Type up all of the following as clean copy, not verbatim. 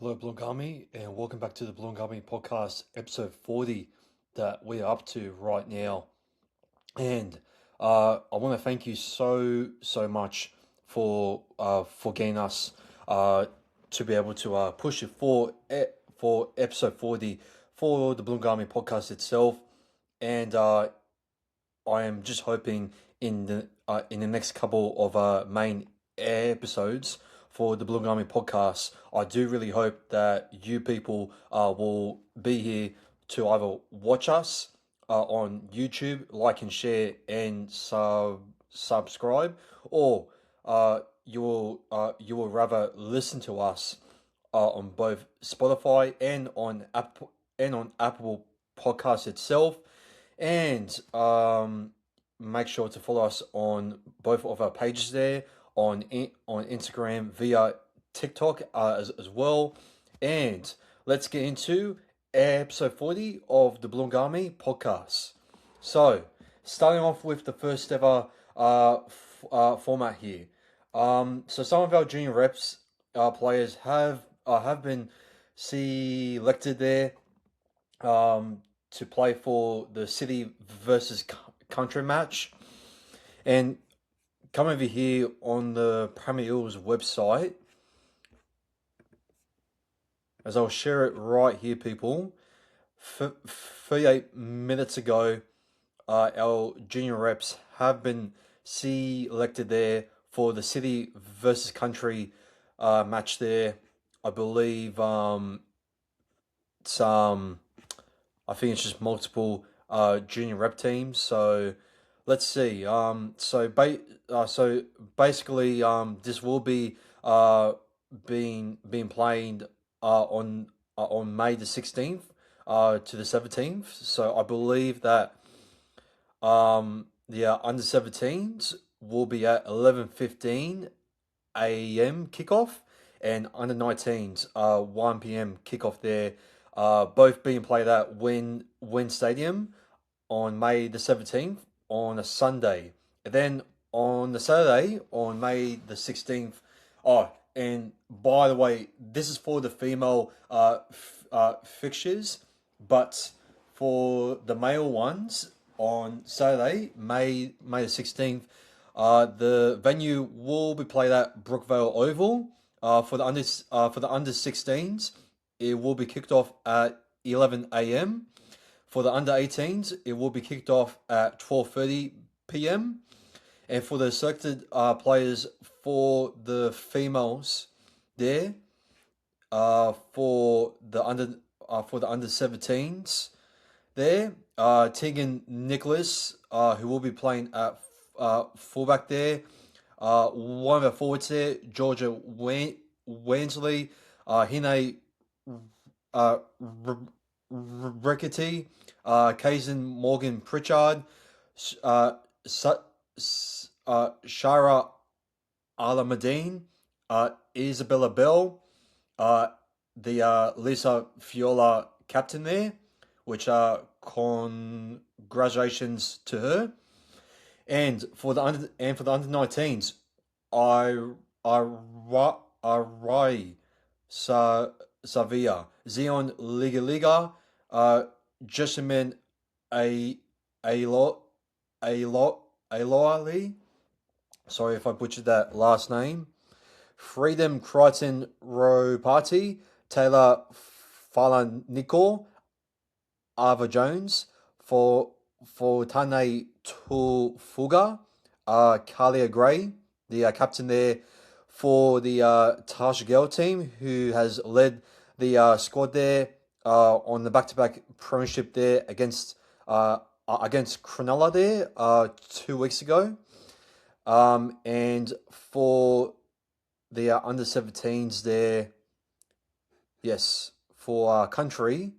Hello, Blungami, and welcome back to the Blungami podcast, episode 40 that we're up to right now. And I want to thank you so much for getting us to be able to push it for episode 40 for the Blungami podcast itself. And I am just hoping in the next couple of main episodes for the Blungami podcast, I do really hope that you people will be here to either watch us on YouTube, like and share, and subscribe, or you will rather listen to us on both Spotify and on Apple Podcasts itself. And make sure to follow us on both of our pages there on Instagram via TikTok as well. And let's get into episode 40 of the Blungami podcast. So, starting off with the first ever format here. So some of our junior reps players have been selected there to play for the city versus country match. And come over here on the Premier Eels website, as I'll share it right here, people. 38 minutes ago, our junior reps have been selected there for the city versus country match there. I believe I think it's just multiple junior rep teams. So let's see. So basically, this will be being played on May the 16th to the 17th. So I believe that the under 17s will be at 11:15 a.m. kickoff, and under 19s 1 p.m. kickoff there. Both being played at Wynn Stadium on May the 17th on a Sunday. And then on the Saturday, on May the 16th. Oh, and by the way, this is for the female fixtures, but for the male ones on Saturday, May the 16th, the venue will be played at Brookvale Oval. For the under 16s, it will be kicked off at 11 a.m. For the under 18s, it will be kicked off at 12:30 p.m. And for the selected players for the females there, for the under 17s there, Tegan Nicholas, who will be playing at fullback there. One of our forwards there, Georgia Wansley, Hine Rickety, Kazan Morgan Pritchard, Shara Alamadine, Isabella Bell, the Lisa Fiola captain there, which congratulations to her. And for the under 19s, I Savia, Zion Liga, Jessamine Aloali. Sorry if I butchered that last name. Freedom Crichton Row Party, Taylor Falanikor, Ava Jones, for Tane Tufuga, Kalia Gray, the captain there for the Tasha Girl team, who has led the squad there on the back-to-back premiership there against Cronulla there 2 weeks ago. And for the under 17s there, yes, for country,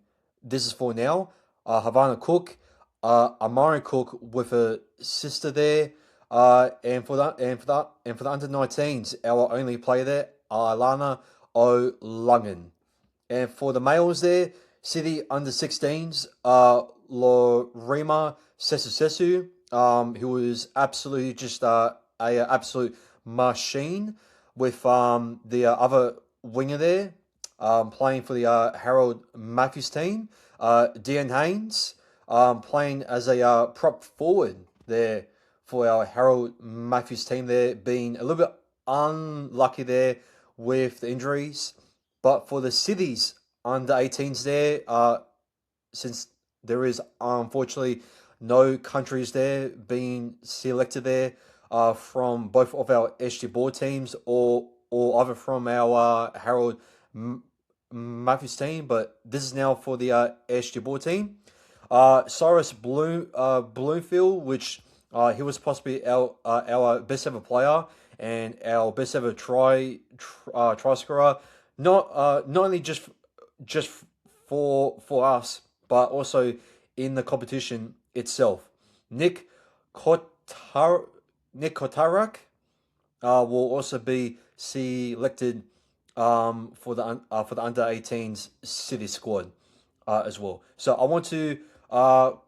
this is for now. Havana Cook, Amari Cook with a sister there. And for the under 19s, our only player there, Alana O'Lungan. And for the males there, City under 16s, Lorima Sesu, who was absolutely just a absolute machine with the other winger there, playing for the Harold Matthews team. Dean Haynes playing as a prop forward there for our Harold Matthews team there, being a little bit unlucky there with the injuries. But for the cities under 18s there, since there is unfortunately no countries there being selected there from both of our SG board teams or either from our Harold Matthews team, but this is now for the SG board team. Cyrus Bloomfield, which he was possibly our best ever player and our best ever try scorer. Not only just for us, but also in the competition itself. Nick Kotar Nick Kotarak will also be selected for the under 18s city squad as well. So I want to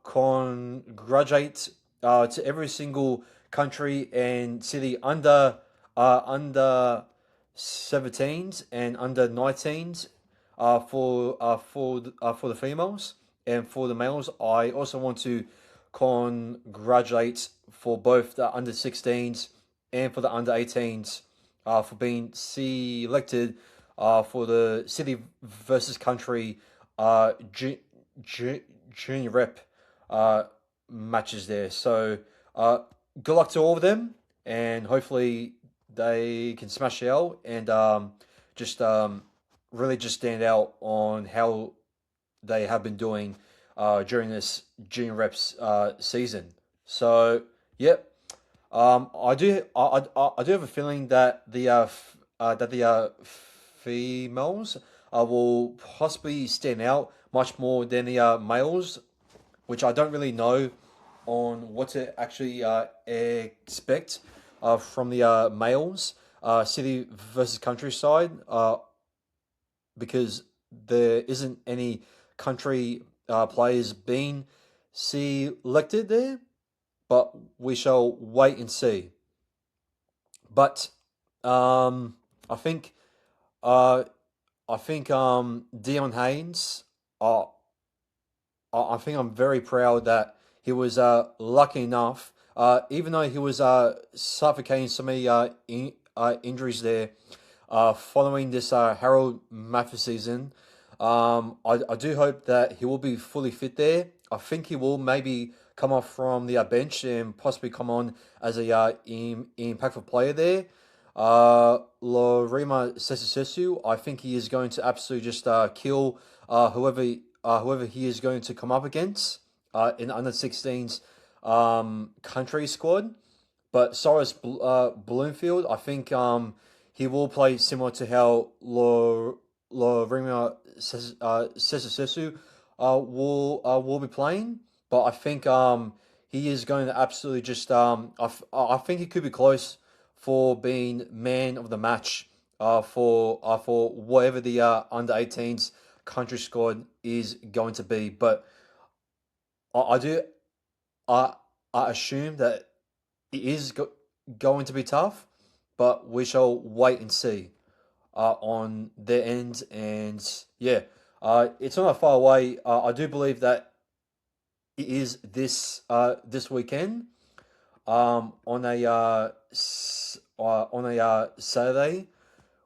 congratulate to every single country and city under 17s and under 19s for the females, and for the males I also want to congratulate for both the under 16s and for the under 18s for being selected for the city versus country junior rep matches there. So good luck to all of them, and hopefully they can smash out and just really just stand out on how they have been doing during this junior reps season. So yep, I do have a feeling that the females will possibly stand out much more than the males, which I don't really know on what to actually expect from the males city versus countryside because there isn't any country players being selected there, but we shall wait and see. But I think uh, Dion Haynes. I think I'm very proud that he was lucky enough, even though he was suffocating so many injuries there following this Harold Matthews season. I do hope that he will be fully fit there. I think he will maybe come off from the bench and possibly come on as a impactful player there. Lorima Sesusesu, I think he is going to absolutely just kill whoever he is going to come up against in the under 16s country squad. But Cyrus Bloomfield, I think he will play similar to how Lorima Sesusesu will be playing. But I think he is going to absolutely just I think he could be close for being man of the match for whatever the under 18s country squad is going to be. But I do I I assume that it is going to be tough, but we shall wait and see on their end. And yeah, it's not far away. I do believe that it is this weekend on a Saturday,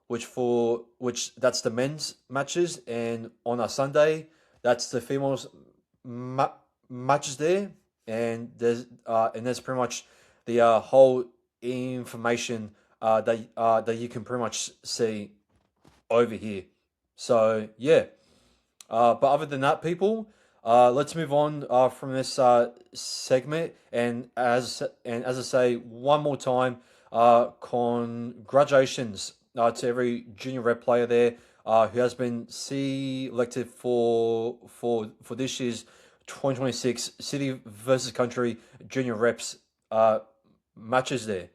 which that's the men's matches, and on a Sunday that's the females matches there, and there's pretty much the whole information that you can pretty much see over here. So yeah, but other than that, people, let's move on from this segment. And as I say one more time, congratulations to every junior rep player there who has been selected for this year's 2026 City versus Country Junior Reps matches there.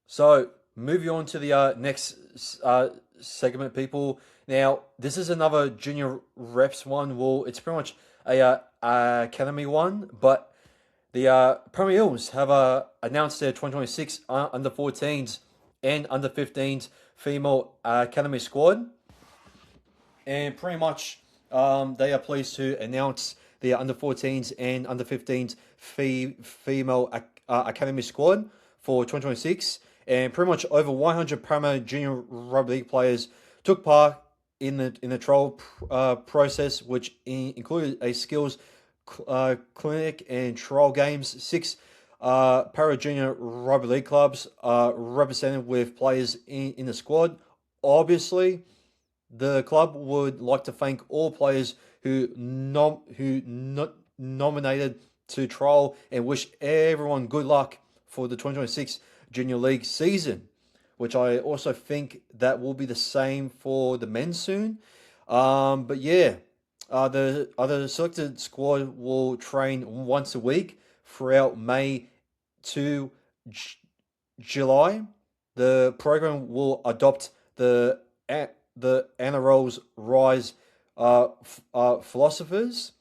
So moving on to the next segment, people. Now this is another junior reps one. Well, it's pretty much a academy one, but the Premier Eels have announced their 2026 under 14s and under 15s female academy squad, and pretty much they are pleased to announce the under 14s and under 15s female academy squad for 2026. And pretty much over 100 Parramatta Junior Rugby League players took part in the trial process, which included a skills clinic and trial games. Six Para Junior Rugby League clubs represented with players in the squad. Obviously, the club would like to thank all players who nominated to trial and wish everyone good luck for the 2026 Junior League season, which I also think that will be the same for the men soon. But yeah, the other selected squad will train once a week throughout May to July. The program will adopt the NRL's rise philosophers.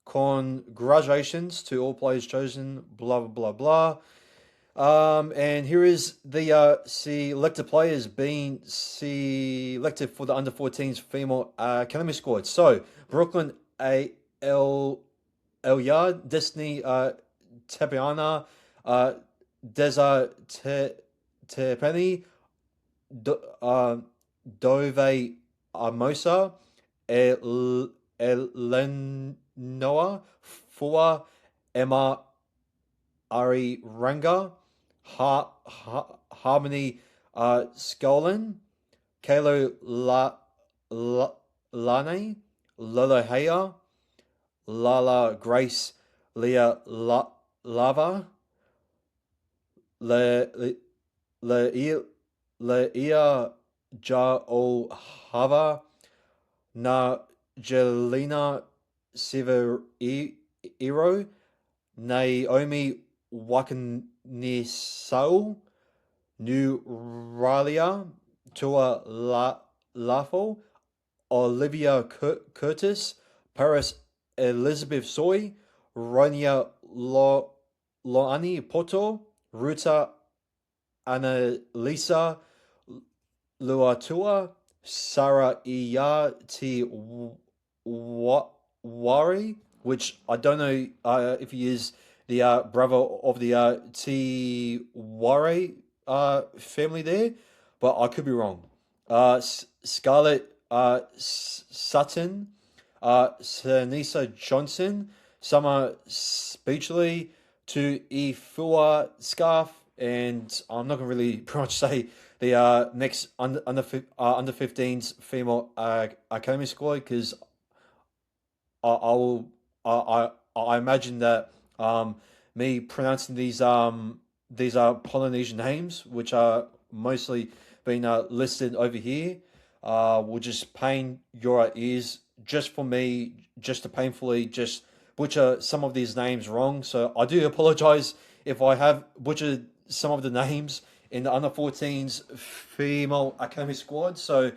Congratulations to all players chosen. Blah blah blah blah. And here is the selected players being selected for the under 14s female academy squad. So Brooklyn Yard, Destiny Tepiana, Deza Tepeni, Dove Amosa, Elenoa, Fua, Emma Ari Ranga, Harmony Skolin, Kalo Lane, Lola Haya, Lala Grace Leah Lava, Leia Ja O Hava, Na Jelena Severo, Naomi Wakanisau, New Ralia, Tua Lafo, Olivia Curtis, Paris Elizabeth Soy, Ronia Loani Poto, Ruta Annalisa Luatua, Sarah Iyati Wari, which I don't know if he is the brother of the T Wari family there, but I could be wrong. Scarlett Sutton, Sanisa Johnson, Summer Speechley, to Ifua Scarf, and I'm not gonna really pretty much say the next under 15s female academy squad because I will I imagine that me pronouncing these are Polynesian names which are mostly being listed over here will just pain your ears just for me just to painfully just butcher some of these names wrong. So I do apologize if I have butchered some of the names in the under 14s female academy squad. So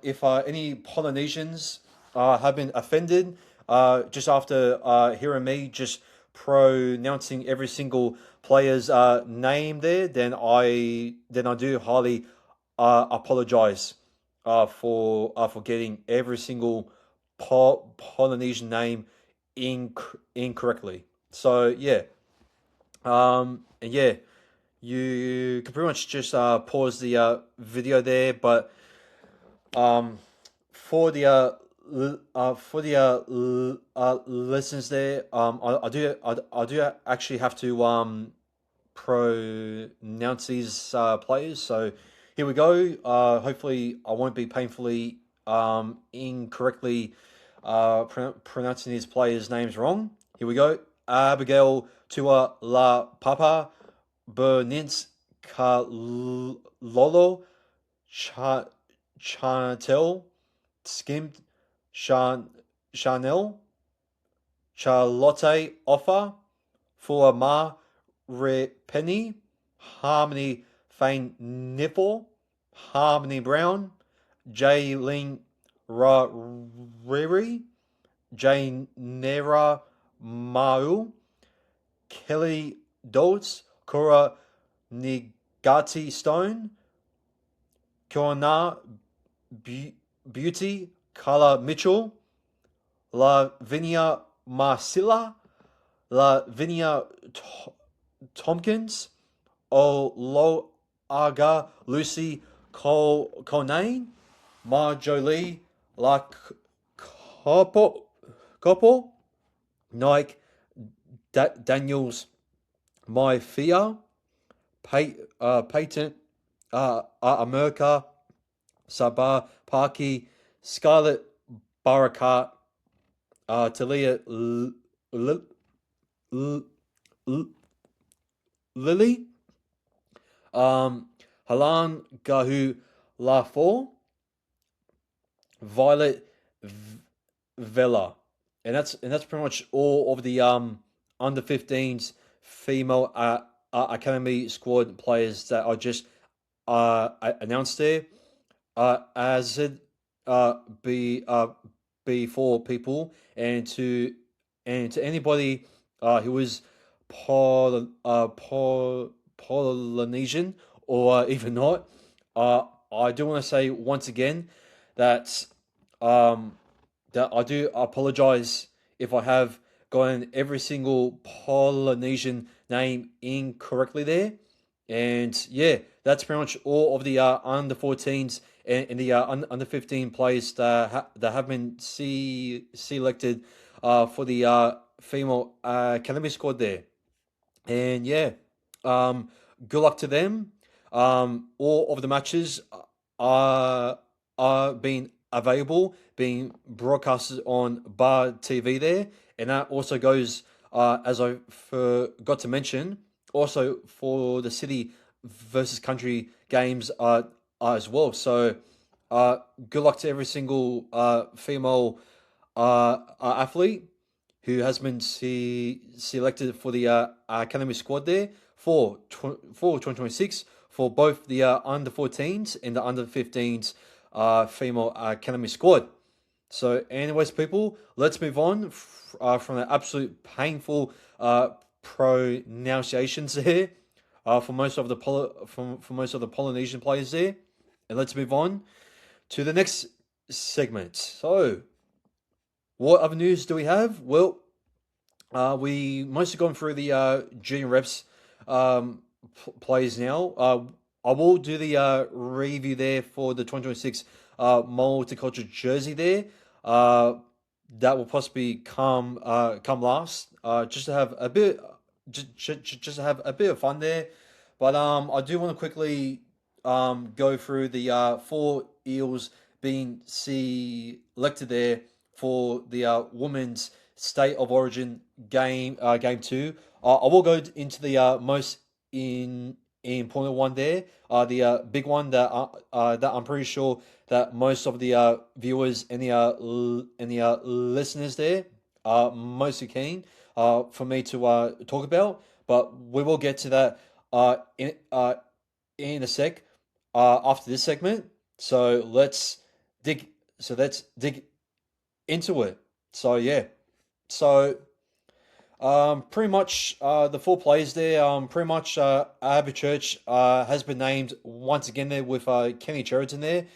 if any Polynesians have been offended just after hearing me just pronouncing every single player's name there, then I do highly apologize for getting every single Polynesian name incorrectly. So yeah, and yeah, you can pretty much just pause the video there. But for the listeners there, I do actually have to pronounce these players. So here we go. Hopefully, I won't be painfully incorrectly pronouncing these players' names wrong. Here we go. Abigail Tua La Papa, Bernins Lolo, Chantel, Skimmed, Chanel, Charlotte Offer, For Ma Penny, Harmony Fane Nipple, Harmony Brown, Jaylin Riri, Jane Nera Mau, Kelly Doltz, Cora Nigati Stone, Kiona Beauty, Carla Mitchell, Lavinia Marcilla, Lavinia Tompkins, Oloaga Lucy Conane, Marjolie La Couple, Nike Daniels My Fear, Patent America, Sabah Parky, Scarlett Barakat, Talia Lily, Halan Gahu Lafor, Violet Vela, and that's pretty much all of the under 15s female academy squad players that I just announced there. As it be for people and to anybody who is Polynesian or even not. I do want to say once again that um, that I do apologize if I have gotten every single Polynesian name incorrectly there. And yeah, that's pretty much all of the under 14s and the under 15 players that have been selected for the female academy squad there. And yeah, um, good luck to them. All of the matches are being available, being broadcasted on Bar TV there, and that also goes as I forgot to mention, also for the city versus country games as well. So, good luck to every single female athlete who has been selected for the academy squad there for 2026 for both the under 14s and the under 15s female academy squad. So, anyways, people, let's move on from the absolute painful pronunciations there for most of the for most of the Polynesian players there, and let's move on to the next segment. So, what other news do we have? Well, we mostly gone through the junior reps plays now. I will do the review there for the 2026 multicultural jersey there. That will possibly come last. Just to have a bit, just to have a bit of fun there. But I do want to quickly go through the four Eels being selected there for the women's state of origin game two. I will go into the most important one there. The big one that I'm pretty sure that most of the viewers and the listeners there are mostly keen for me to talk about. But we will get to that in a sec after this segment. So let's dig. So let's dig into it. So yeah. So pretty much the four players there. Pretty much Albert Church has been named once again there with Kenny Sheridan there.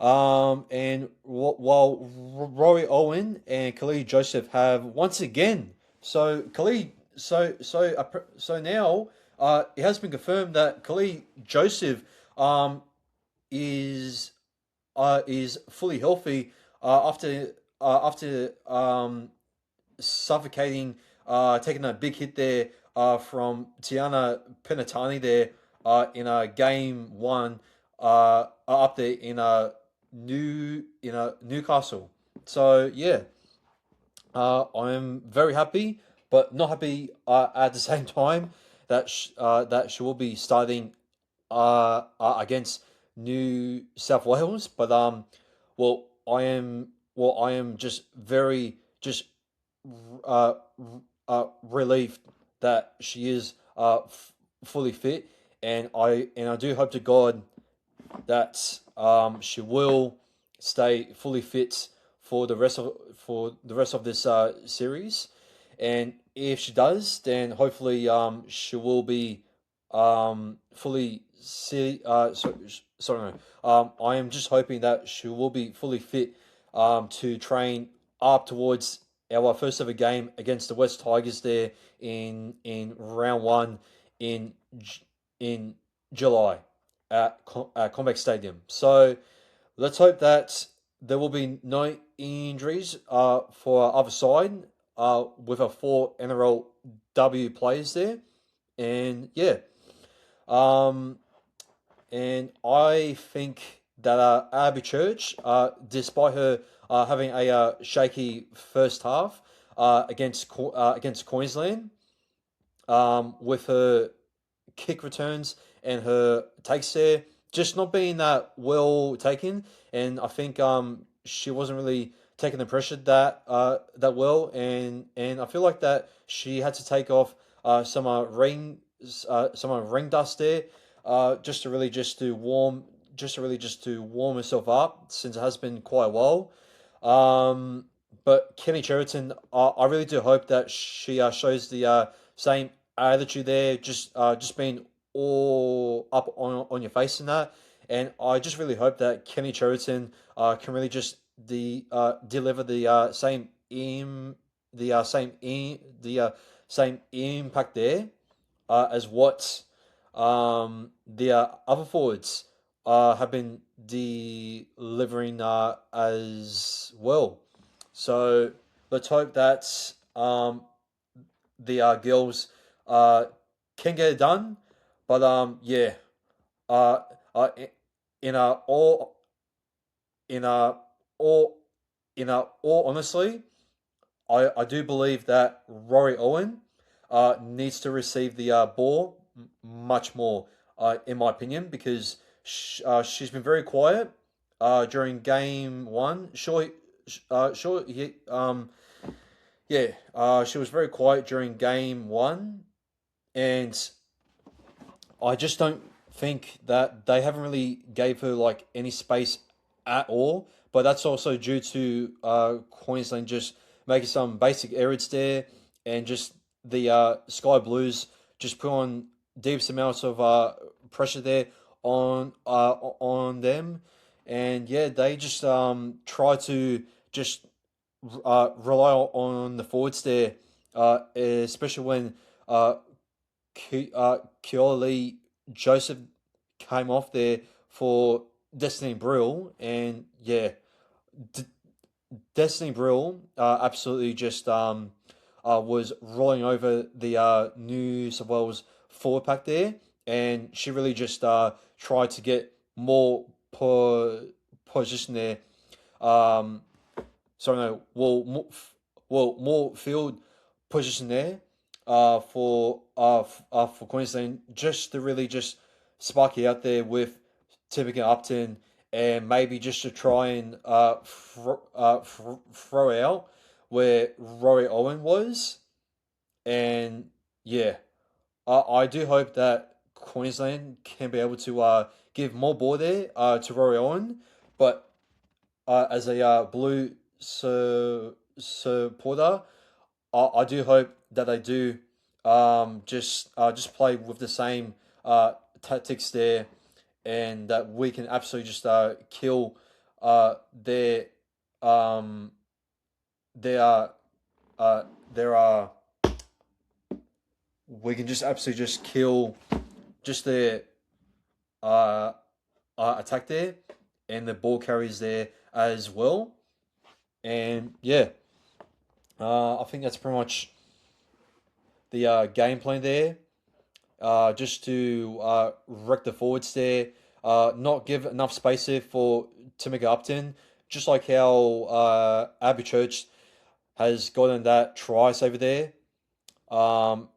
And while Rory Owen and Khalid Joseph have once again. So Khalid, so now it has been confirmed that Khalid Joseph is is fully healthy after suffocating, taking a big hit there from Tiana Penatani there in game one up there in Newcastle. So yeah, I'm very happy, but not happy at the same time that she will be starting against New South Wales. But well, I am just very just uh, relieved that she is fully fit, and I do hope to God that she will stay fully fit for the rest of this series, and if she does, then hopefully she will be fully sorry, no. I am just hoping that she will be fully fit to train up towards our first ever game against the West Tigers there in round one in in July at Combank Stadium. So let's hope that there will be no injuries for our other side with our four NRLW players there, and yeah, um, and I think that Abby Church, despite her having a shaky first half against Queensland, with her kick returns and her takes there just not being that well taken, and I think she wasn't really taking the pressure that well, and I feel like that she had to take off some ring dust there, just to really just to warm herself up since it has been quite a while. But Kenny Cheriton, I really do hope that she shows the same attitude there, just being all up on your face in that. And I just really hope that Kenny Cheriton can really just deliver the same impact there as what the other forwards have been delivering as well. So let's hope that the girls uh, can get it done. But yeah, uh, uh, in a all in a all in a all honestly, I do believe that Rory Owen needs to receive the ball much more, in my opinion, because she's been very quiet during game one. Yeah, she was very quiet during game one, and I just don't think that they haven't really gave her like any space at all. But that's also due to Queensland just making some basic errors there, and just the Sky Blues just put on deep amounts of pressure there on them, and yeah, they just try to just rely on the forwards there, especially when uh, Keoli Joseph came off there for Destiny Brill, and yeah, D- Destiny Brill absolutely just was rolling over the New South Wales forward pack there, and she really just tried to get more position there. Um, so no, more field position there, for Queensland, just to really just spark it out there with Timothy Upton, and maybe just to try and throw out where Rory Owen was, and yeah, I do hope that Queensland can be able to give more ball there to Rory Owen, but as a blue supporter, I do hope that they do just play with the same tactics there, and that we can absolutely just kill their um their their we can just absolutely just kill just their uh, attack there, and the ball carries there as well. And yeah, I think that's pretty much the game plan there. Just to wreck the forwards there, not give enough space there for Timothy Upton, just like how Abby Church has gotten that try over there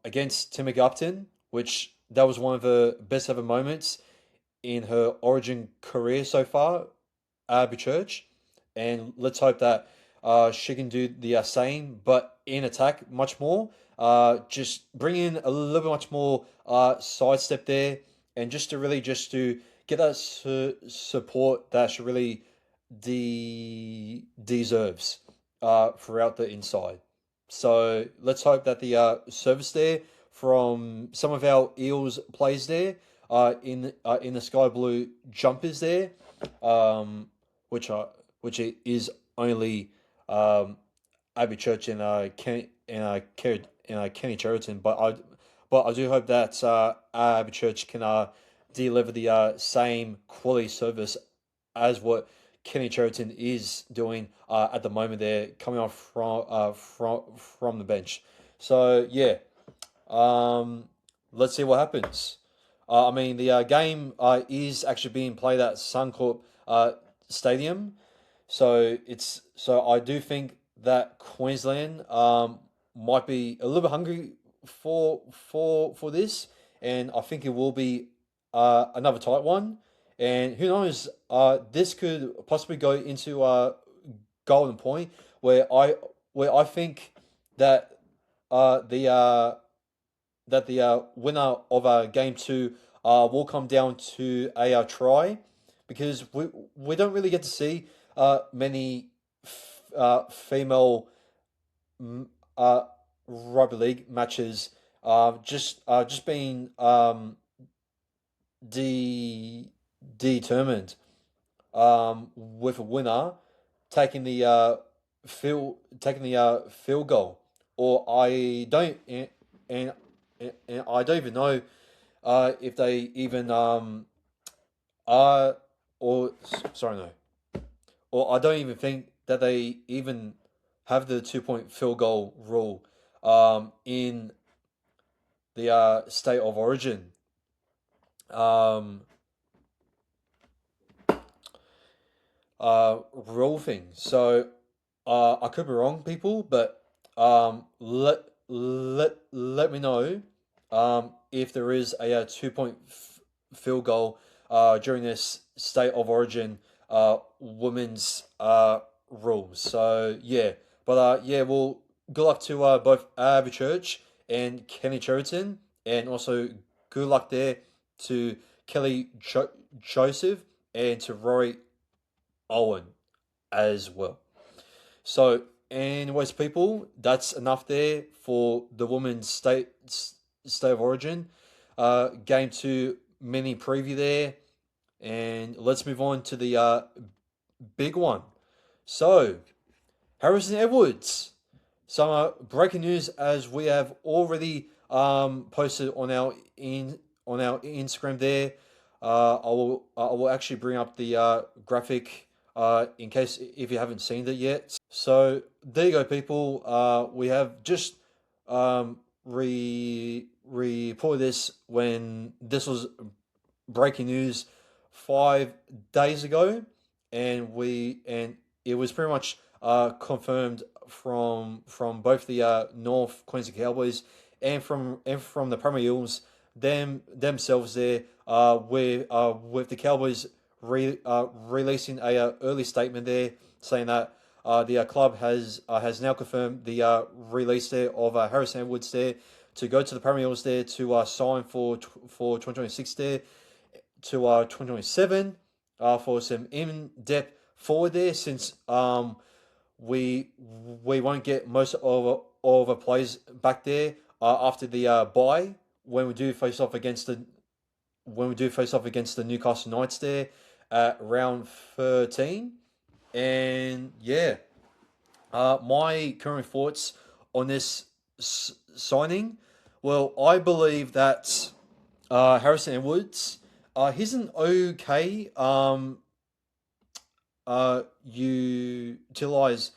against Timothy Upton, which that was one of her best ever moments in her Origin career so far, Abby Church, and let's hope that she can do the same, but in attack much more. Just bring in a little bit much more sidestep there, and just to really just to get that support that she really deserves throughout the inside. So let's hope that the service there from some of our Eels plays there in the sky blue jumpers there, um, which are which is only Abbey Church and Kenny Cheriton. But I do hope that Abbey Church can deliver the same quality service as what Kenny Cheriton is doing at the moment. They're coming off from the bench. So yeah, let's see what happens. I mean, the game is actually being played at Suncorp Stadium, so I do think that Queensland might be a little bit hungry for this, and I think it will be another tight one. And who knows? This could possibly go into golden point where I think that uh, the uh, the winner of game two will come down to a try, because we don't really get to see many female mm, uh, rugby league matches just being de- determined with a winner taking the field goal, or and, and I don't even know if they even are or sorry no, or I don't even think that they even have the 2 point field goal rule in the state of origin. Um, Rule thing. So I could be wrong, people, but let me know if there is a, 2 point field goal during this state of origin women's rules. So yeah, but yeah, well, good luck to both Abbey Church and Kenny Cheriton, and also good luck there to Joseph and to Rory Owen as well. So, anyways, people, that's enough there for the women's state of origin. Game two mini preview there, and let's move on to the big one. So, Harrison Edwards. Some breaking news, as we have already posted on our Instagram there. I will actually bring up the graphic in case if you haven't seen it yet. So there you go, people. We have just reported this when this was breaking news 5 days ago, and it was pretty much confirmed from both the North Queensland Cowboys and from the Premier Eels themselves there, with the Cowboys releasing a early statement there saying that the club has now confirmed the release there of Harrison Edwards there to go to the Premier Eels there to sign for 2026 there to 2027 for some in-depth forward there, since we won't get most of the players back there after the bye when we do face off against the Newcastle Knights there at round 13. And yeah, my current thoughts on this signing. Well, I believe that Harrison Edwards, he's an okay utilize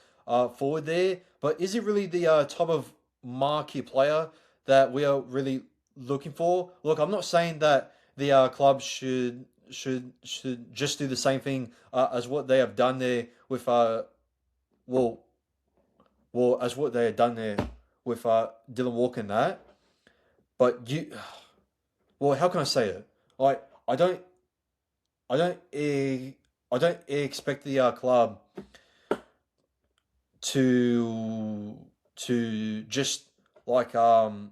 forward there, but is he really the type of marquee player that we are really looking for? Look, I'm not saying that the club should just do the same thing as what they have done there with well as what they have done there with Dylan Walker and that. But how can I say it? Like I don't I don't expect the club to just like throw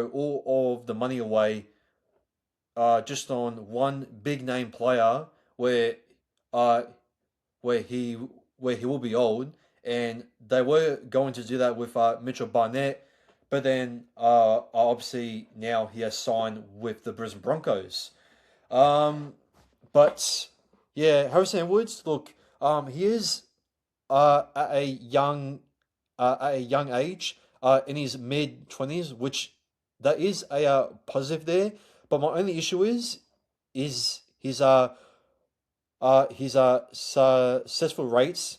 all of the money away just on one big name player where uh where he where he will be old, and they were going to do that with Mitchell Barnett, but then obviously now he has signed with the Brisbane Broncos. Um, but yeah, Harrison Woods, look, he is at a young age, in his mid 20s, which that is a positive there. But my only issue is his successful rates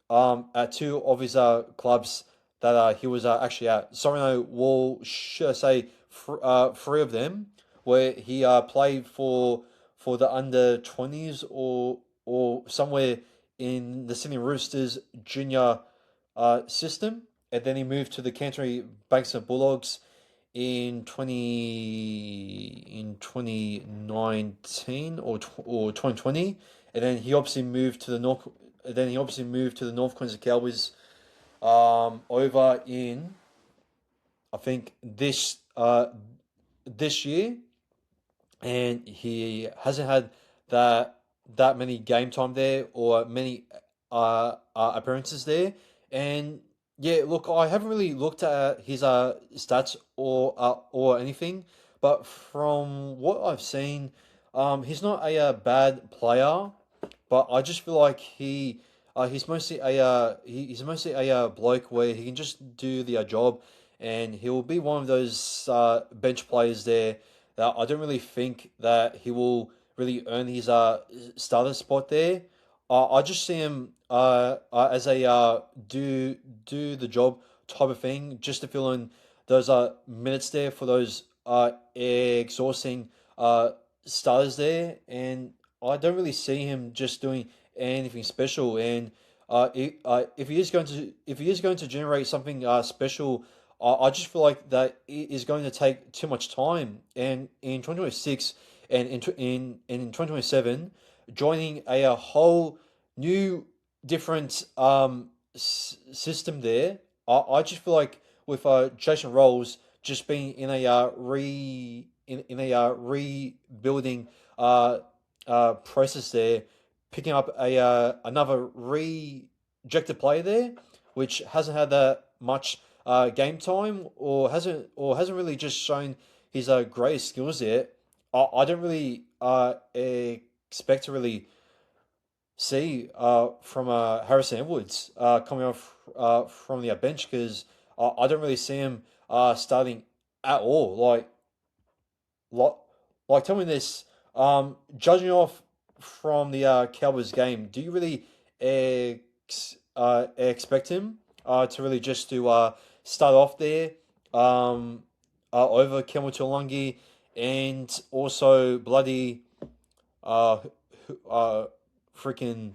at two of his clubs that he was actually at. Sorry, no, well, should I say three of them where he played for the under 20s or somewhere in the Sydney Roosters junior system, and then he moved to the Canterbury Bankstown Bulldogs in 2019 or 2020, and then he obviously moved to the North. Then he obviously moved to the North Queensland Cowboys over in, I think, this year, and he hasn't had that many game time there or many appearances there. And yeah, look, I haven't really looked at his stats or anything, but from what I've seen, he's not a, bad player, but I just feel like he's mostly a bloke where he can just do the job, and he'll be one of those bench players there that I don't really think that he will really earn his starter spot there. I just see him as a do the job type of thing, just to fill in those minutes there for those exhausting starters there, and I don't really see him just doing anything special. And if he is going to generate something special, I just feel like that it is going to take too much time. And in 2026 and in 2027, joining a whole new different system there, I just feel like with Jason Rolls just being in a in a rebuilding process there, picking up a another rejected player there, which hasn't had that much game time or hasn't really just shown his greatest skills yet. I don't really expect to really see from Harrison Edwards coming off from the bench, because I don't really see him starting at all. Like, tell me this. Judging off from the Cowboys game, do you really expect him to really just to start off there over Kelma Tulangi and also bloody uh, freaking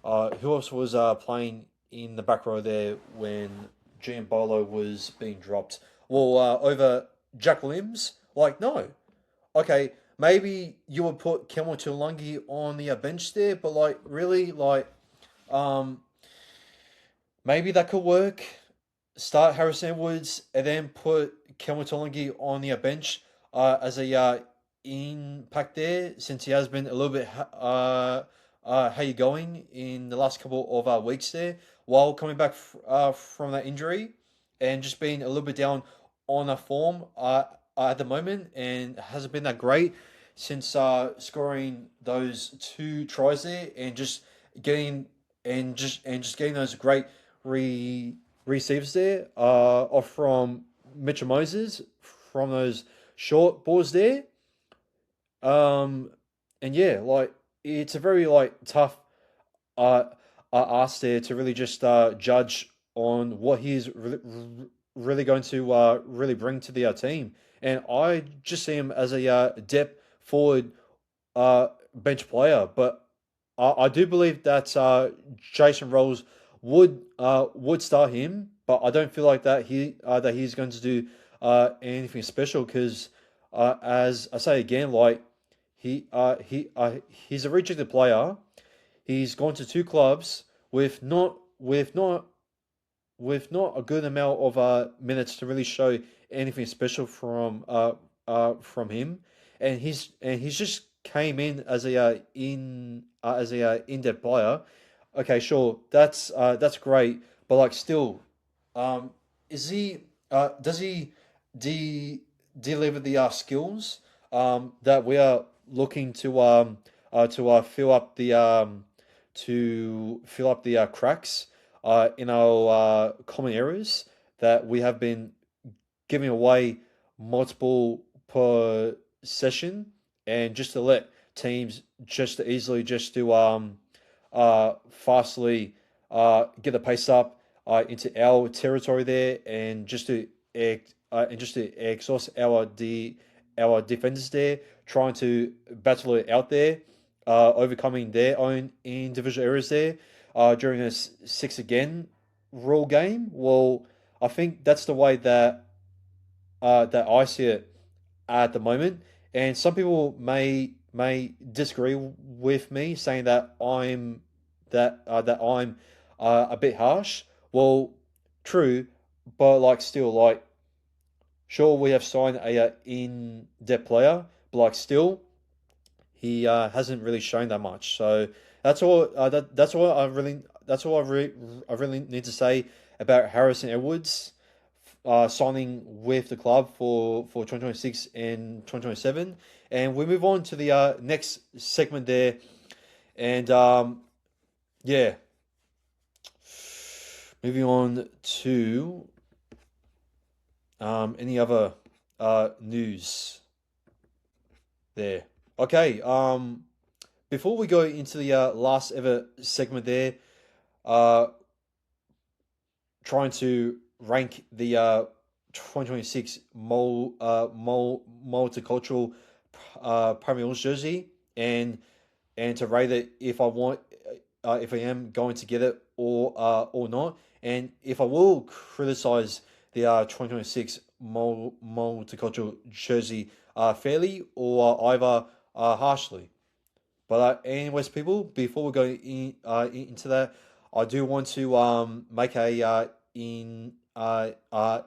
who else was playing in the back row there when Giambolo was being dropped? Well, over Jack Williams? Like, no. Okay, maybe you would put Kelmo Tulangi on the bench there, but like, really, like, um, maybe that could work. Start Harrison Woods and then put Kelmo Tulangi on the bench as a impact there, since he has been a little bit how you going in the last couple of weeks there while coming back from that injury and just being a little bit down on a form at the moment, and hasn't been that great since scoring those two tries there and just getting and just getting those great receivers there off from Mitchell Moses from those short balls there. Um, and yeah, like it's a very like tough uh, ask there to really just judge on what he's really going to really bring to the team. And I just see him as a depth forward bench player, but I do believe that Jason Rolls would start him, but I don't feel like that he's going to do anything special because as I say again, like he's a rejected player. He's gone to two clubs with not a good amount of minutes to really show anything special from him, and he's just came in as a in-depth player. Okay, sure, that's great, but like still, is he? Does he de deliver the skills that we are looking to fill up the cracks in our common areas that we have been giving away multiple per session, and just to let teams just to easily just to fastly get the pace up into our territory there, and just to exhaust our defenders there, trying to battle it out there, overcoming their own individual areas there during a six again rule game. Well, I think that's the way that I see it at the moment. And some people may disagree with me, saying that I'm a bit harsh. Well, true, but like still like sure we have signed a in depth player, but like still he hasn't really shown that much. So that's all I really need to say about Harrison Edwards signing with the club for 2026 and 2027. And we move on to the next segment there. And yeah, moving on to any other news there. Okay, before we go into the last ever segment there, uh, trying to rank the 2026 multicultural Premier League jersey, and to rate it if I am going to get it or not, and if I will criticize the 2026 multicultural jersey fairly or either harshly. But anyways, people, before we go into that, I do want to make a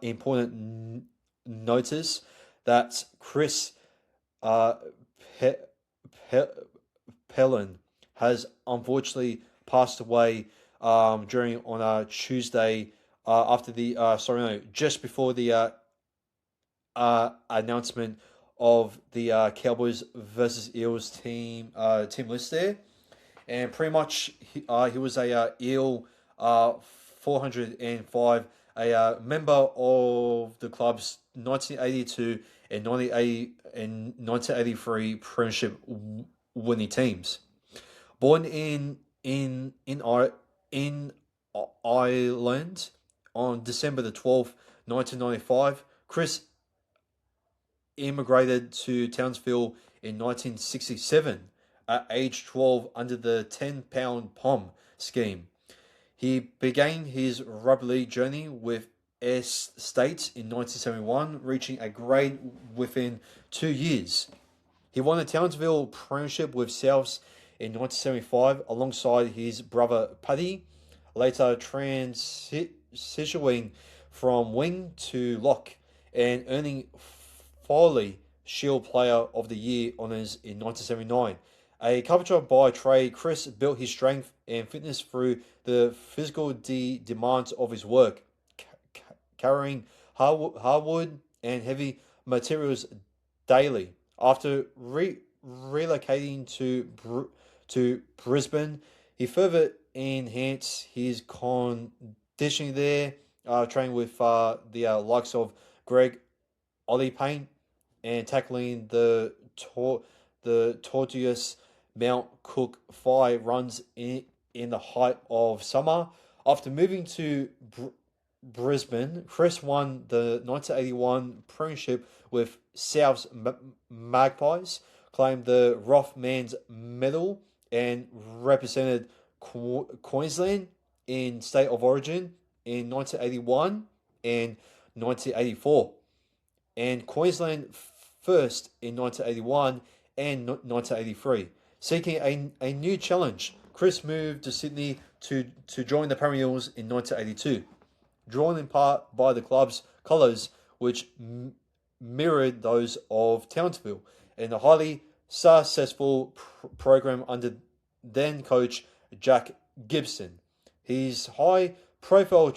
important notice that Chris uh, Pe- Pe- Pellin has unfortunately passed away during on Tuesday after the sorry no just before the announcement of the Cowboys versus Eels team list there, and pretty much he was a Eel 405, a member of the club's 1982 and 1983 Premiership winning teams. Born in Ireland on December the 12th, 1995, Chris immigrated to Townsville in 1967 at age 12 under the £10 POM scheme. He began his rugby league journey with S State in 1971, reaching a grade within 2 years. He won the Townsville Premiership with Souths in 1975 alongside his brother Paddy, later transitioning from wing to lock and earning Foley Shield Player of the Year honours in 1979. A carpenter by trade, Chris built his strength and fitness through the physical demands of his work, carrying hardwood and heavy materials daily. After relocating to Brisbane, he further enhanced his conditioning there, training with the likes of Greg Ollie Paint and tackling the tortuous Mount Cook 5 runs in the height of summer. After moving to Brisbane, Chris won the 1981 Premiership with South's Magpies, claimed the Rothmans Medal, and represented Queensland in State of Origin in 1981 and 1984, and Queensland first in 1981 and 1983. Seeking a new challenge, Chris moved to Sydney to join the Premier Eels in 1982, drawn in part by the club's colours, which mirrored those of Townsville, and a highly successful program under then coach Jack Gibson. His high profile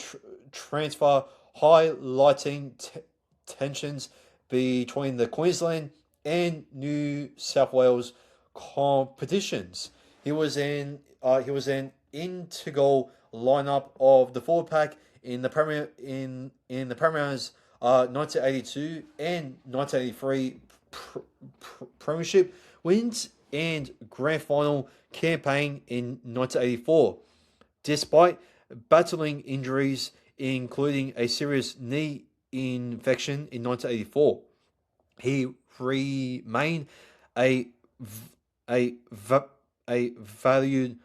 transfer highlighting tensions between the Queensland and New South Wales competitions. He was an integral lineup of the forward pack in the the Premier's 1982 and 1983 premiership wins and grand final campaign in 1984. Despite battling injuries, including a serious knee infection in 1984, he remained a a a valued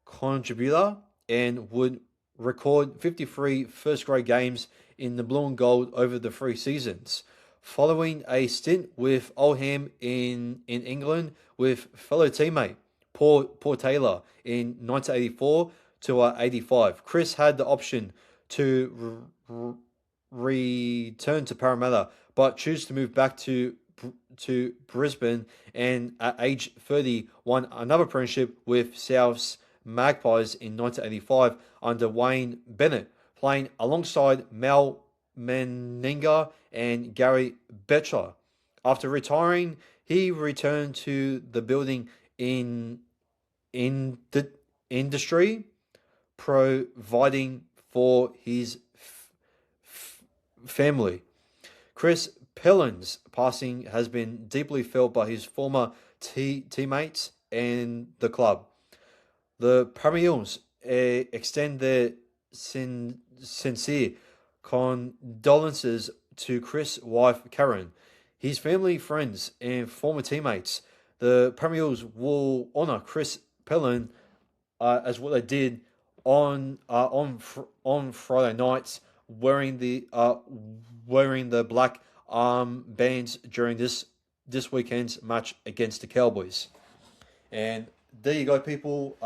contributor and would record 53 first grade games in the blue and gold over the 3 seasons. Following a stint with Oldham in England with fellow teammate Paul Taylor in 1984 to 85, Chris had the option to return to Parramatta, but chose to move back to Brisbane, and at age 30 won another premiership with South's Magpies in 1985 under Wayne Bennett, playing alongside Mal Meninga and Gary Betcher. After retiring, he returned to the building in the industry, providing for his family. Chris Pellin's passing has been deeply felt by his former teammates and the club. The Eels extend their sincere condolences to Chris' wife Karen, his family, friends, and former teammates. The Eels will honour Chris Pellin as what they did on Friday nights, wearing the black bands during this weekend's match against the Cowboys. And there you go, people.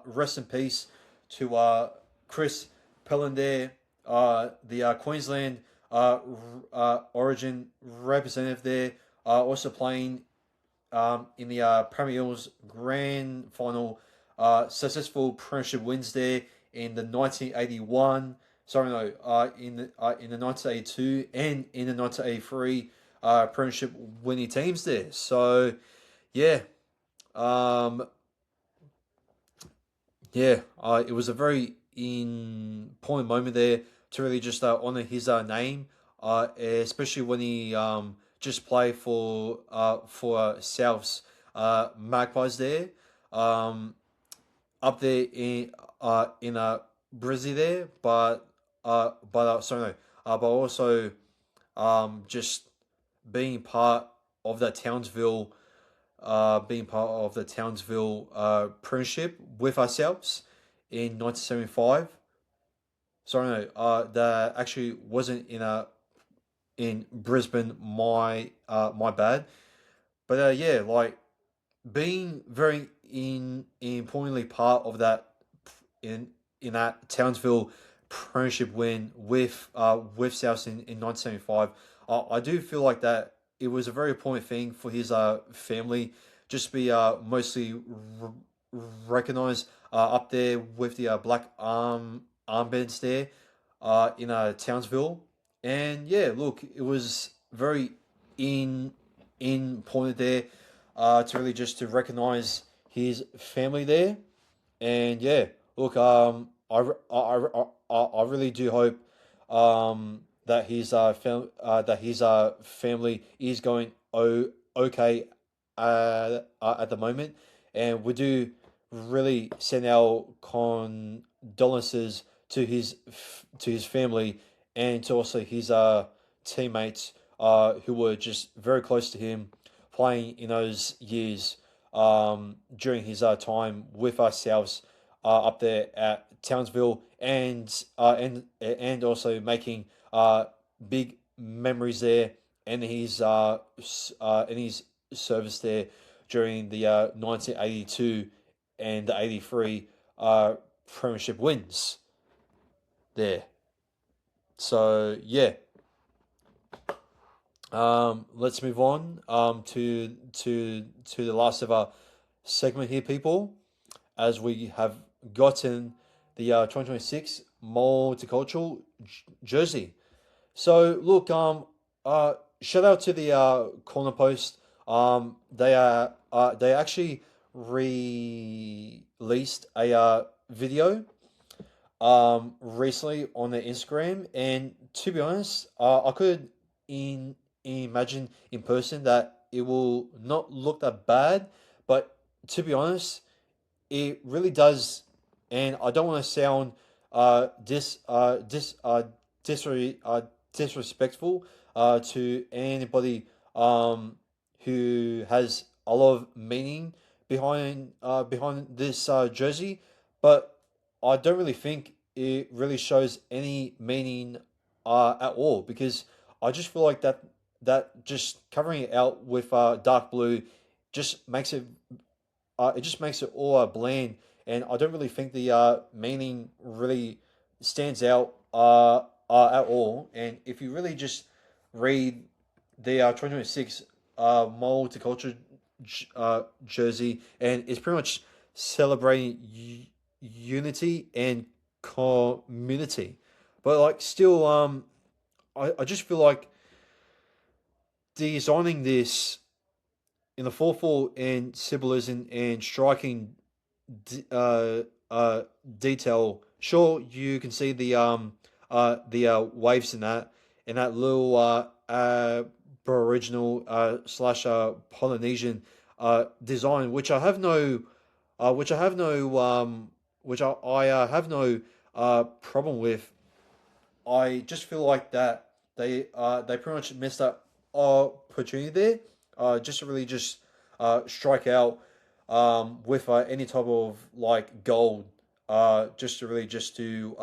Rest in peace to Chris Pellin there, the Queensland Origin representative there, also playing in the Premier Eels Grand Final, successful premiership wins there in the 1981. Sorry, no, in the 1982 and in the 1983 premiership winning teams there. So, yeah, um, it was a very important moment there to really just honor his name, especially when he just played for South's Magpies there, up there in Brizzy there, but sorry no, but also just being part of that Townsville premiership with ourselves in 1975. Sorry, no, that actually wasn't in Brisbane. My bad. But yeah, like being very importantly part of that in that Townsville premiership win with South in 1975. I do feel like that it was a very important thing for his family just to be mostly recognized up there with the black armbands there in Townsville. And yeah, look, it was very in important there to really just to recognize his family there. And yeah, look, I really do hope that his family is going okay at the moment, and we do really send our condolences to his family and to also his teammates who were just very close to him playing in those years during his time with ourselves up there at Townsville, and also making big memories there and his service there during the 1982 and the 83 premiership wins there. So yeah, let's move on to the last of our segment here, people, as we have gotten the 2026 Multicultural jersey. So look, shout out to the corner post. They actually released a video recently on their Instagram, and to be honest, I could imagine in person that it will not look that bad, but to be honest, it really does, and I don't want to sound disre disrespectful to anybody who has a lot of meaning behind this jersey, but I don't really think it really shows any meaning at all because I just feel like that just covering it out with dark blue just makes it just makes it all bland, and I don't really think the meaning really stands out at all. And if you really just read the 2026 multicultural jersey, and it's pretty much celebrating unity and community, but like still, I just feel like designing this in the 4-4 and symbolism and striking d- uh, uh, detail. Sure, you can see the waves in that little Aboriginal slash Polynesian design, which I have no, which I have no, which I have no problem with. I just feel like that they pretty much missed that opportunity there, just to really just strike out with any type of like gold, just to really just to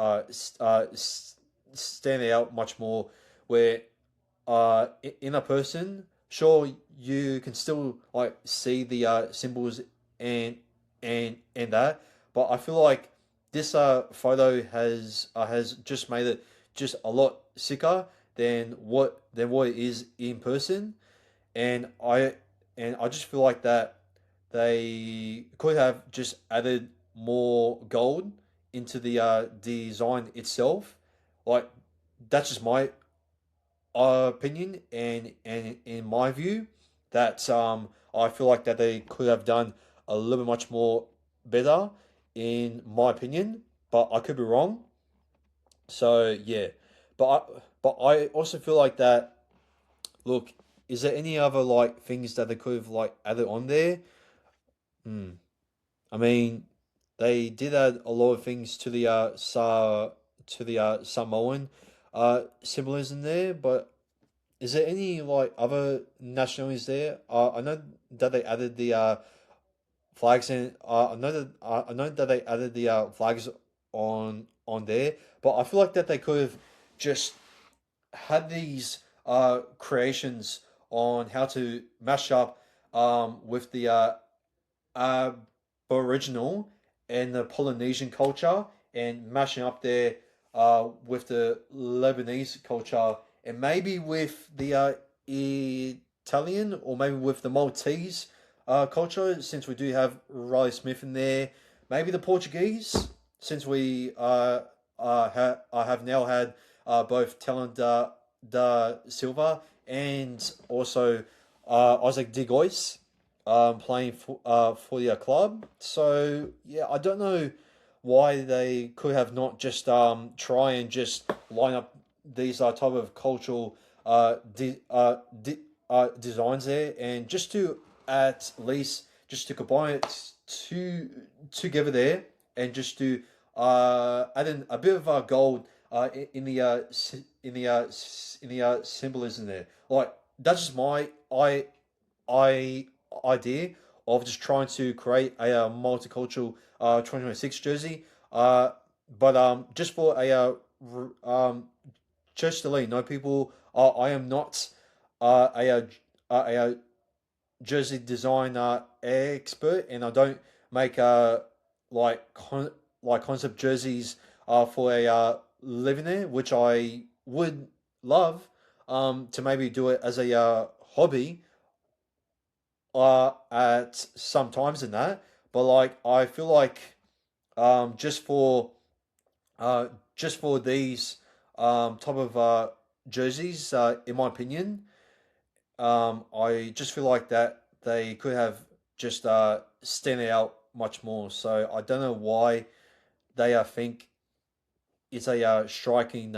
stand out much more. Where in a person, sure you can still like see the symbols and and that, but I feel like this photo has just made it just a lot sicker than what it is in person, and I just feel like that they could have just added more gold into the design itself. Like that's just my opinion, and in my view, that I feel like that they could have done a little bit much more better, in my opinion. But I could be wrong. So yeah, but I also feel like that. Look, is there any other like things that they could have like added on there? Hmm. I mean, they did add a lot of things to the Samoan symbolism there, but is there any like other nationalities there? I know that they added the flags in. I know that they added the flags on there, but I feel like that they could have just had these creations on how to mash up with the Aboriginal and the Polynesian culture, and mashing up there with the Lebanese culture, and maybe with the Italian, or maybe with the Maltese culture, since we do have Riley Smith in there. Maybe the Portuguese, since we have now had both Talent da Silva and also Isaac Digois playing for the club. So yeah, I don't know why they could have not just try and just line up these type of cultural designs there, and just to at least just to combine it together there, and just to add in a bit of gold in the in the symbolism there. Like that's just my I idea of just trying to create a multicultural 2026 jersey. But just for just to let you know, people, I am not a jersey design expert, and I don't make like concept jerseys for a living there, which I would love to maybe do it as a hobby at some times in that. But like I feel like um just for uh just for these type of jerseys. In my opinion, I just feel like that they could have just stand out much more. So I don't know why they think it's a striking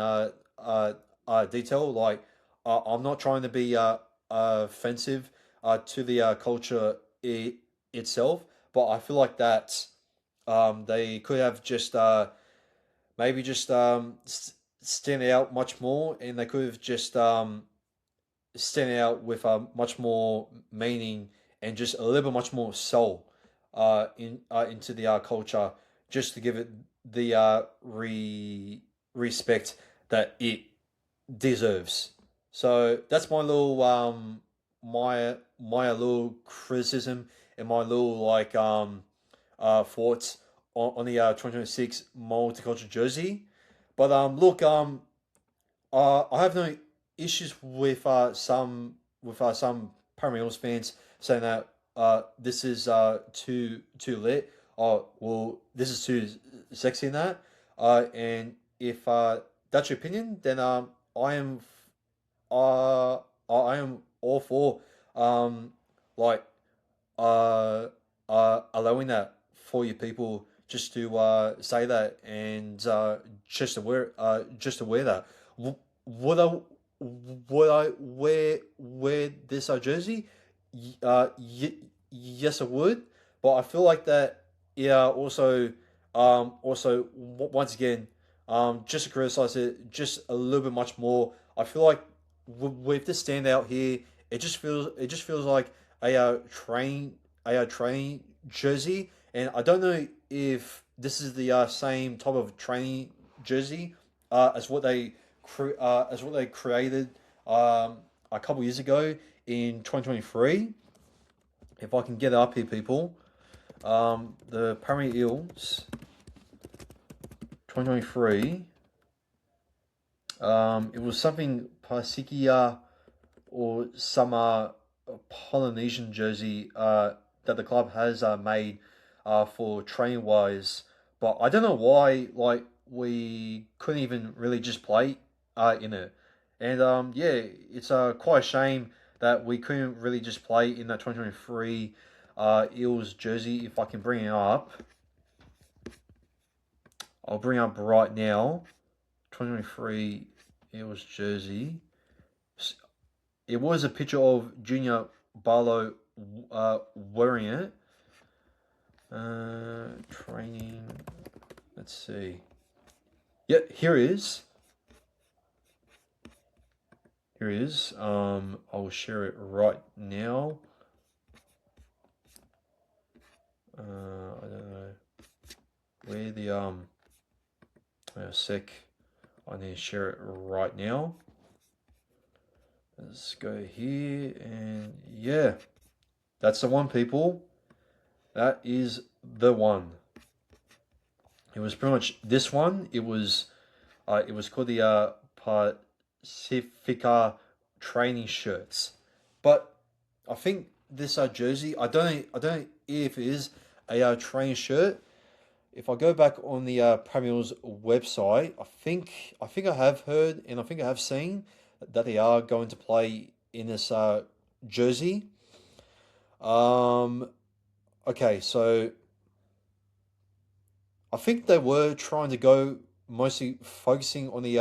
detail. Like I'm not trying to be offensive to the culture itself, but I feel like that they could have just maybe just stand out much more, and they could have just stand out with much more meaning and just a little bit much more soul into the culture, just to give it the respect that it deserves. So that's my little my little criticism and my little like thoughts on the 2026 multicultural jersey. But look, I have no issues with some Parramatta Eels fans saying that this is too lit. Oh well, this is too sexy in that. And if that's your opinion, then I am I am all for um like uh allowing that for you people just to say that and just to wear that. Would I wear this jersey? Yes, I would. But I feel like that. Yeah. Once again, just to criticize it just a little bit much more. I feel like with this standout here, it just feels like a training jersey, and I don't know if this is the same type of training jersey as what they created a couple years ago in 2023. If I can get it up here, people, the Parramatta Eels 2023. It was something Pasikia or some Polynesian jersey that the club has made for training wise, but I don't know why like we couldn't even really just play in it, and yeah, it's quite a shame that we couldn't really just play in that 2023 Eels jersey. If I can bring it up, I'll bring it up right now. 2023 Eels jersey. It was a picture of Junior Barlow wearing it. Training. Let's see. Yeah, here it is. Here it is. I'll share it right now. I don't know where the a sec. I need to share it right now. Let's go here and yeah, that's the one, people. That is the one. It was pretty much this one. It was called the Pacifica training shirts, but I think this jersey. I don't know if it is a training shirt. If I go back on the Premier's website, I think I have heard and I think I have seen that they are going to play in this jersey. Um, okay, so I think they were trying to go mostly focusing on the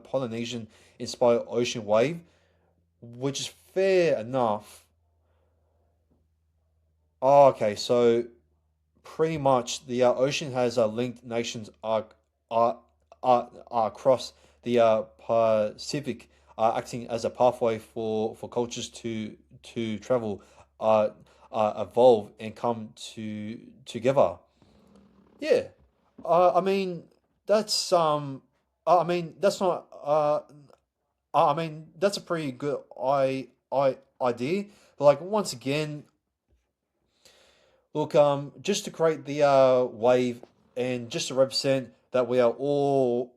Polynesian inspired ocean wave, which is fair enough. Oh, okay, so pretty much the ocean has linked nations across the Pacific, acting as a pathway for cultures to travel, evolve, and come together. Yeah, I mean that's I mean that's not I mean that's a pretty good I idea. But like once again, look just to create the wave and just to represent that we are all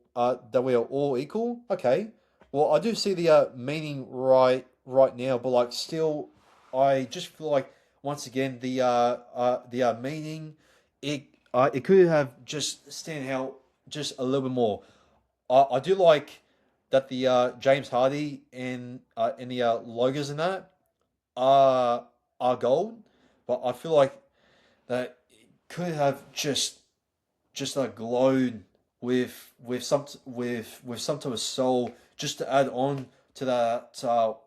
equal. Okay, well I do see the meaning right now, but like still, I just feel like once again the meaning it it could have just stand out just a little bit more. I do like that the James Hardy in the logos in that are gold, but I feel like that it could have just like glowed with some type of soul just to add on to that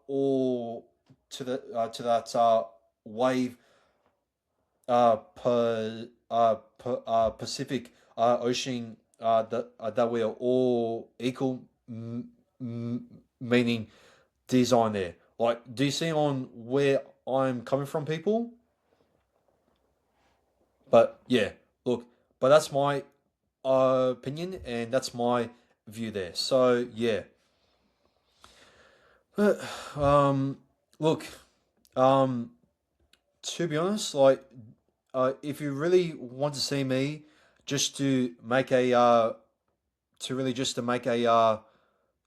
or to that wave Pacific Ocean that we are all equal, meaning design there. Like, do you see on where I'm coming from, people? But yeah, look, but that's my opinion and that's my view there. So yeah, but look, um, to be honest, like, if you really want to see me just to make a to really just to make a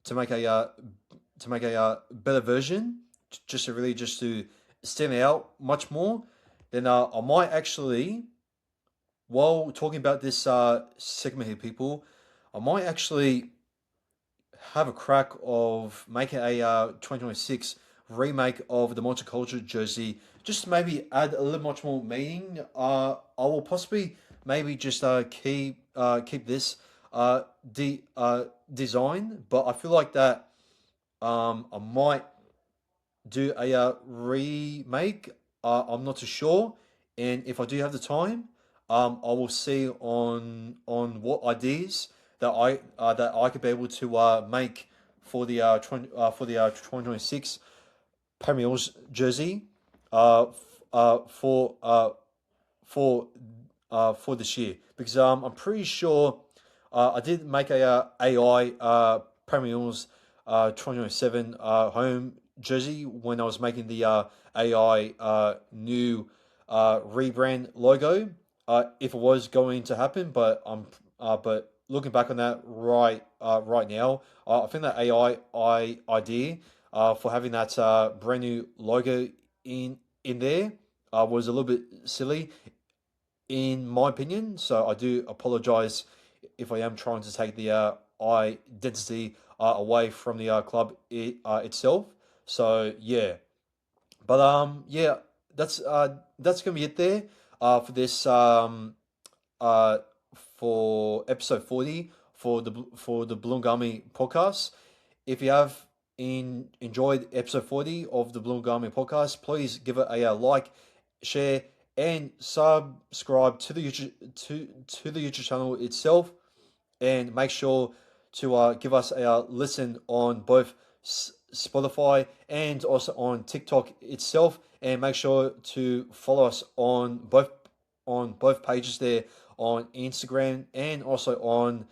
to make a better version, just to really just to stand out much more, then I might actually, while talking about this segment here, people, I might actually have a crack of making a 2026 remake of the multicultural jersey. Just maybe add a little much more meaning. I will possibly maybe just keep this design, but I feel like that I might do a remake. I'm not too sure, and if I do have the time, I will see on what ideas that I could be able to make for the 2026 Premier jersey for for this year, because I'm pretty sure I did make a AI Premier 2027 home jersey when I was making the AI new rebrand logo. If it was going to happen, but looking back on that right now, I think that AI idea for having that brand new logo in there was a little bit silly in my opinion. So I do apologize if I am trying to take the identity away from the itself. So yeah, but yeah, that's gonna be it there for this uh for episode 40 for the Bloomgami podcast. If you have enjoyed episode 40 of the Bloomgami podcast, please give it a like, share, and subscribe to the to the YouTube channel itself, and make sure to give us a listen on both Spotify and also on TikTok itself, and make sure to follow us on both pages there on Instagram and also on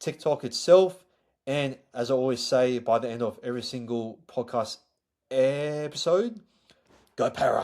TikTok itself. And as I always say by the end of every single podcast episode, go Para!